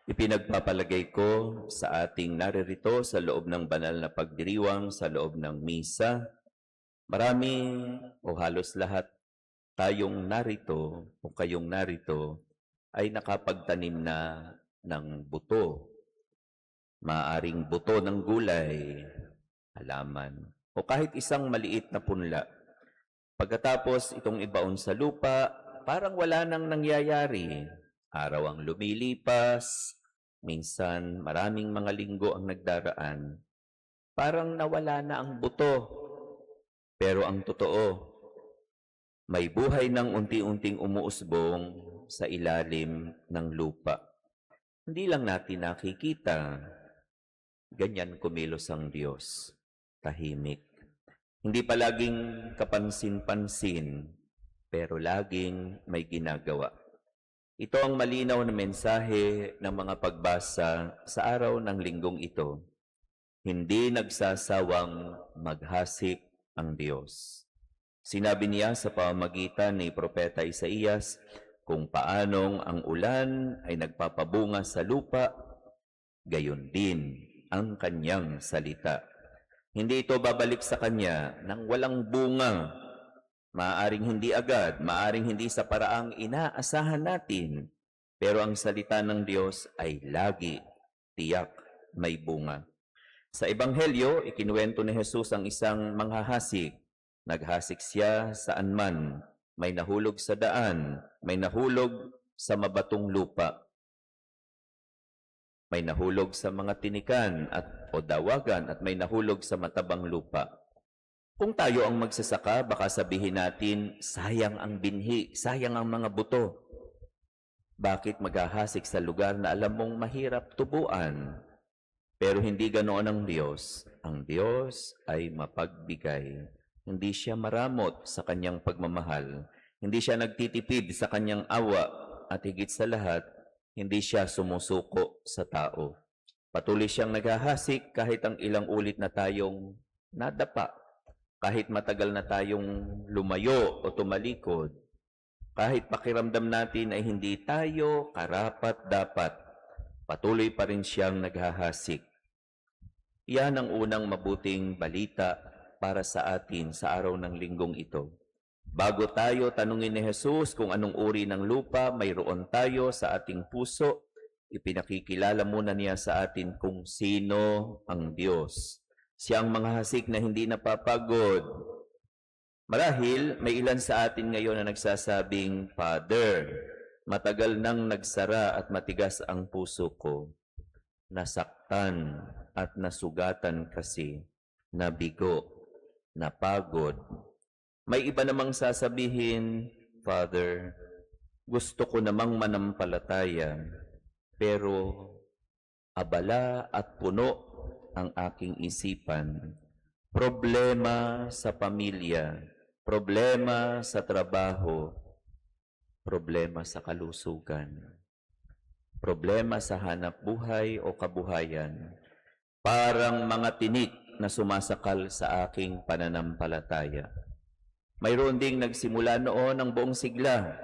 Ipinagpapalagay ko sa ating naririto sa loob ng banal na pagdiriwang sa loob ng misa. Marami o halos lahat tayong narito o kayong narito ay nakapagtanim na ng buto. Maaring buto ng gulay, halaman, o kahit isang maliit na punla. Pagkatapos itong ibaon sa lupa, parang wala nang nangyayari. Araw ang lumilipas, minsan maraming mga linggo ang nagdaraan. Parang nawala na ang buto. Pero ang totoo, may buhay ng unti-unting umuusbong sa ilalim ng lupa. Hindi lang natin nakikita, ganyan kumilos ang Diyos, tahimik. Hindi palaging kapansin-pansin, pero laging may ginagawa. Ito ang malinaw na mensahe ng mga pagbasa sa araw ng linggong ito. Hindi nagsasawang maghasik ang Diyos. Sinabi niya sa pamamagitan ni Propeta Isaías kung paanong ang ulan ay nagpapabunga sa lupa, gayon din ang kanyang salita. Hindi ito babalik sa kanya nang walang bunga. Maaaring hindi agad, maaaring hindi sa paraang inaasahan natin. Pero ang salita ng Diyos ay lagi, tiyak, may bunga. Sa Ebanghelyo, ikinuwento ni Jesus ang isang manghahasik. Naghasik siya saan man. May nahulog sa daan, may nahulog sa mabatong lupa. May nahulog sa mga tinikan o dawagan at may nahulog sa matabang lupa. Kung tayo ang magsasaka, baka sabihin natin, sayang ang binhi, sayang ang mga buto. Bakit maghahasik sa lugar na alam mong mahirap tubuan? Pero hindi ganoon ang Diyos. Ang Diyos ay mapagbigay. Hindi siya maramot sa kanyang pagmamahal. Hindi siya nagtitipid sa kanyang awa. At higit sa lahat, hindi siya sumusuko sa tao. Patuloy siyang naghahasik kahit ang ilang ulit na tayong nadapa. Kahit matagal na tayong lumayo o tumalikod. Kahit pakiramdam natin ay hindi tayo karapat-dapat. Patuloy pa rin siyang naghahasik. Yan ang unang mabuting balita para sa atin sa araw ng linggong ito. Bago tayo tanungin ni Jesus kung anong uri ng lupa mayroon tayo sa ating puso, ipinakikilala muna niya sa atin kung sino ang Diyos. Siya ang manghahasik na hindi napapagod. Marahil may ilan sa atin ngayon na nagsasabing, Father, matagal nang nagsara at matigas ang puso ko. Nasaktan at nasugatan kasi, nabigo, napagod. May iba namang sasabihin, Father, gusto ko namang manampalataya, pero abala at puno ang aking isipan. Problema sa pamilya, problema sa trabaho, problema sa kalusugan, problema sa hanap buhay o kabuhayan, parang mga tinik na sumasakal sa aking pananampalataya. Mayroon ding nagsimula noon ng buong sigla,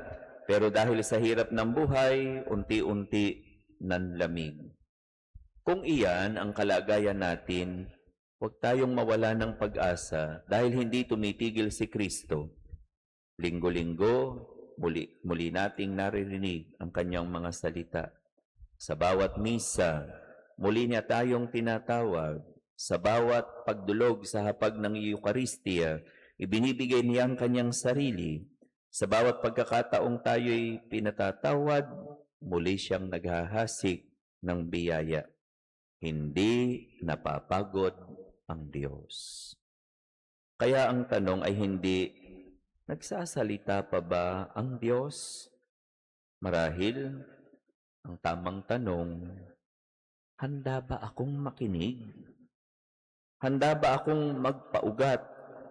pero dahil sa hirap ng buhay, unti-unti nanlamig. Kung iyan ang kalagayan natin, huwag tayong mawala ng pag-asa dahil hindi tumitigil si Kristo. Linggo-linggo, muli nating naririnig ang kanyang mga salita. Sa bawat misa, muli niya tayong tinatawag. Sa bawat pagdulog sa hapag ng Eucharistia, ibinibigay niya ang kanyang sarili. Sa bawat pagkakataong tayo'y pinatatawad, muli siyang naghahasik ng biyaya. Hindi napapagod ang Diyos. Kaya ang tanong ay hindi, nagsasalita pa ba ang Diyos? Marahil, ang tamang tanong, handa ba akong makinig? Handa ba akong magpaugat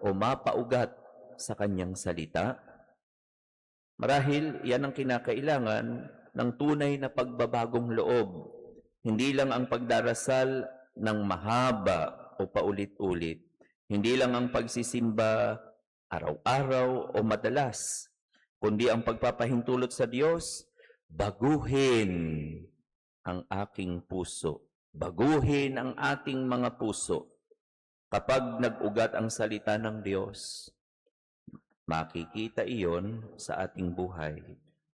o mapaugat sa kanyang salita? Marahil, yan ang kinakailangan ng tunay na pagbabagong loob. Hindi lang ang pagdarasal ng mahaba o paulit-ulit. Hindi lang ang pagsisimba araw-araw o madalas, kundi ang pagpapahintulot sa Diyos, baguhin ang aking puso. Baguhin ang ating mga puso. Kapag nag-ugat ang salita ng Diyos, makikita iyon sa ating buhay.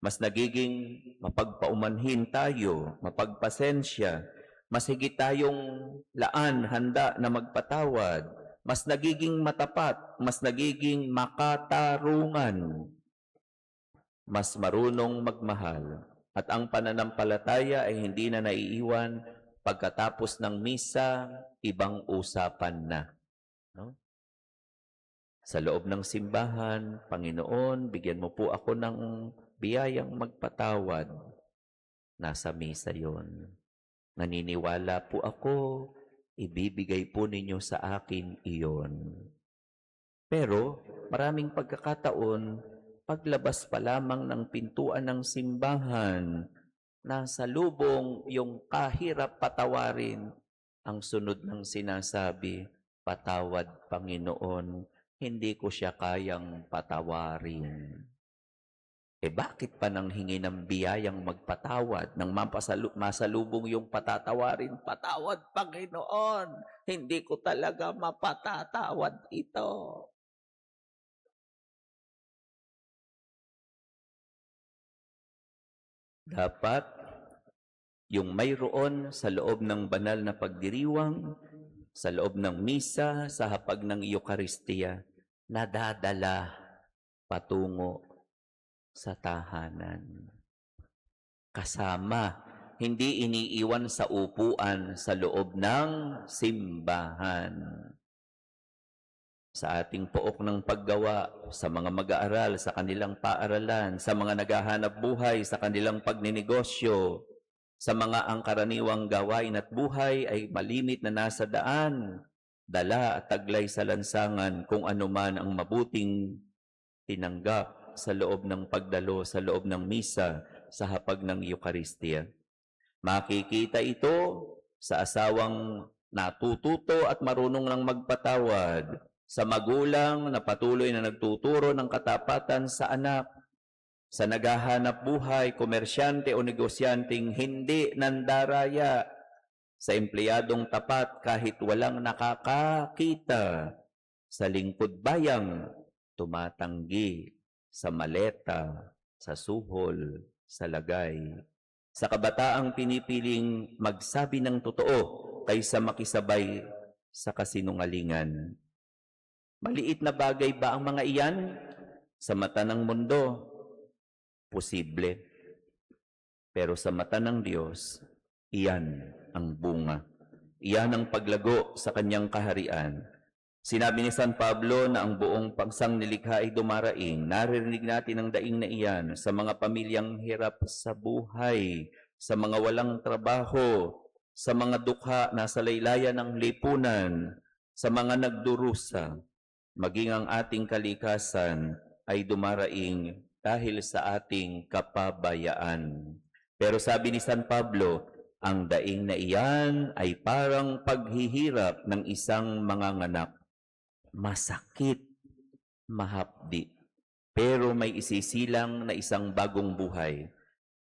Mas nagiging mapagpaumanhin tayo, mapagpasensya, mas higit tayong handa na magpatawad, mas nagiging matapat, mas nagiging makatarungan, mas marunong magmahal. At ang pananampalataya ay hindi na naiiwan pagkatapos ng misa, ibang usapan na. No? Sa loob ng simbahan, Panginoon, bigyan mo po ako ng biyayang magpatawad. Nasa misa yon. Naniniwala po ako, ibibigay po ninyo sa akin iyon. Pero maraming pagkakataon, paglabas pa lamang ng pintuan ng simbahan, nasa lubong yung kahirap patawarin, ang sunod ng sinasabi, patawad Panginoon, hindi ko siya kayang patawarin. Bakit pa nang hingi ng biyayang magpatawad, nang masalubong yung patatawarin, patawad Panginoon, hindi ko talaga mapatatawad ito. Dapat yung mayroon sa loob ng banal na pagdiriwang, sa loob ng misa, sa hapag ng Eucharistia, nadadala patungo sa tahanan. Kasama, hindi iniiwan sa upuan sa loob ng simbahan. Sa ating pook ng paggawa, sa mga mag-aaral, sa kanilang paaralan, sa mga naghahanap buhay, sa kanilang pagninegosyo, sa mga ang karaniwang gawain at buhay ay malimit na nasa daan, dala at taglay sa lansangan kung anuman ang mabuting tinanggap sa loob ng pagdalo, sa loob ng misa, sa hapag ng Eucharistia. Makikita ito sa asawang natututo at marunong ng magpatawad, sa magulang na patuloy na nagtuturo ng katapatan sa anak, sa naghahanap buhay, komersyante o negosyanteng hindi nandaraya, sa empleyadong tapat kahit walang nakakakita, sa lingkod bayang tumatanggi, sa maleta, sa suhol, sa lagay, sa kabataang pinipiling magsabi ng totoo kaysa makisabay sa kasinungalingan. Maliit na bagay ba ang mga iyan? Sa mata ng mundo, posible. Pero sa mata ng Diyos, iyan ang bunga. Iyan ang paglago sa kanyang kaharian. Sinabi ni San Pablo na ang buong pangsang nilikha ay dumaraing. Naririnig natin ang daing na iyan sa mga pamilyang hirap sa buhay, sa mga walang trabaho, sa mga dukha na sa laylayan ng lipunan, sa mga nagdurusa. Maging ang ating kalikasan ay dumaraing dahil sa ating kapabayaan. Pero sabi ni San Pablo, ang daing na iyan ay parang paghihirap ng isang manganganak. Masakit, mahapdi, pero may isisilang na isang bagong buhay.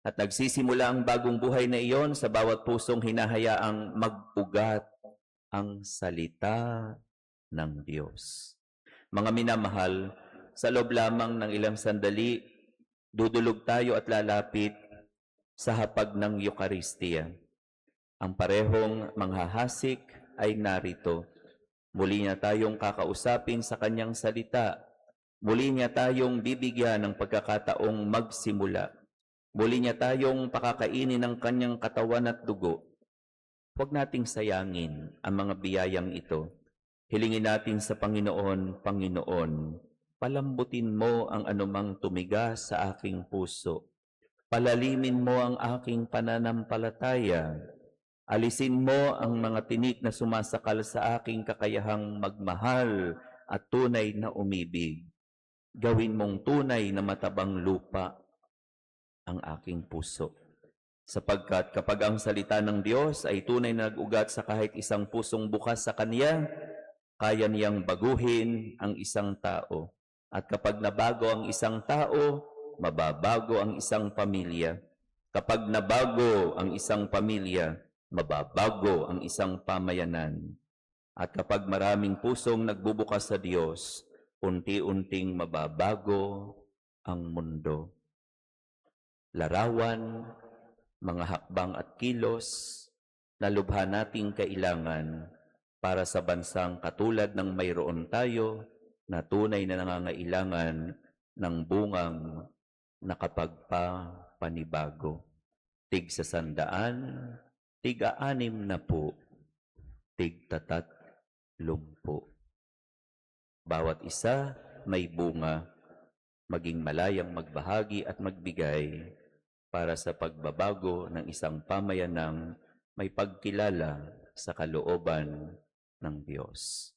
At nagsisimula ang bagong buhay na iyon sa bawat pusong hinahayaang mag-ugat ang salita ng Diyos. Mga minamahal, sa loob lamang ng ilang sandali, dudulog tayo at lalapit sa hapag ng Eucharistia. Ang parehong manghahasik ay narito. Muli niya tayong kakausapin sa kanyang salita. Muli niya tayong bibigyan ng pagkakataong magsimula. Muli niya tayong pakakainin ng kanyang katawan at dugo. Huwag nating sayangin ang mga biyayang ito. Hilingin natin sa Panginoon, Panginoon, palambutin mo ang anumang tumigas sa aking puso. Palalimin mo ang aking pananampalataya. Alisin mo ang mga tinik na sumasakal sa aking kakayahang magmahal at tunay na umibig. Gawin mong tunay na matabang lupa ang aking puso. Sapagkat kapag ang salita ng Diyos ay tunay na nag-ugat sa kahit isang pusong bukas sa Kanya, kaya niyang baguhin ang isang tao. At kapag nabago ang isang tao, mababago ang isang pamilya. Kapag nabago ang isang pamilya, mababago ang isang pamayanan. At kapag maraming pusong nagbubukas sa Diyos, unti-unting mababago ang mundo. Larawan, mga hakbang at kilos na lubha nating kailangan para sa bansang katulad ng mayroon tayo na tunay na nangangailangan ng bungang nakapagpapanibago. Tig 100, tig 60, tig 30. Bawat isa may bunga, maging malayang magbahagi at magbigay para sa pagbabago ng isang pamayanang may pagkilala sa kalooban ng Diyos.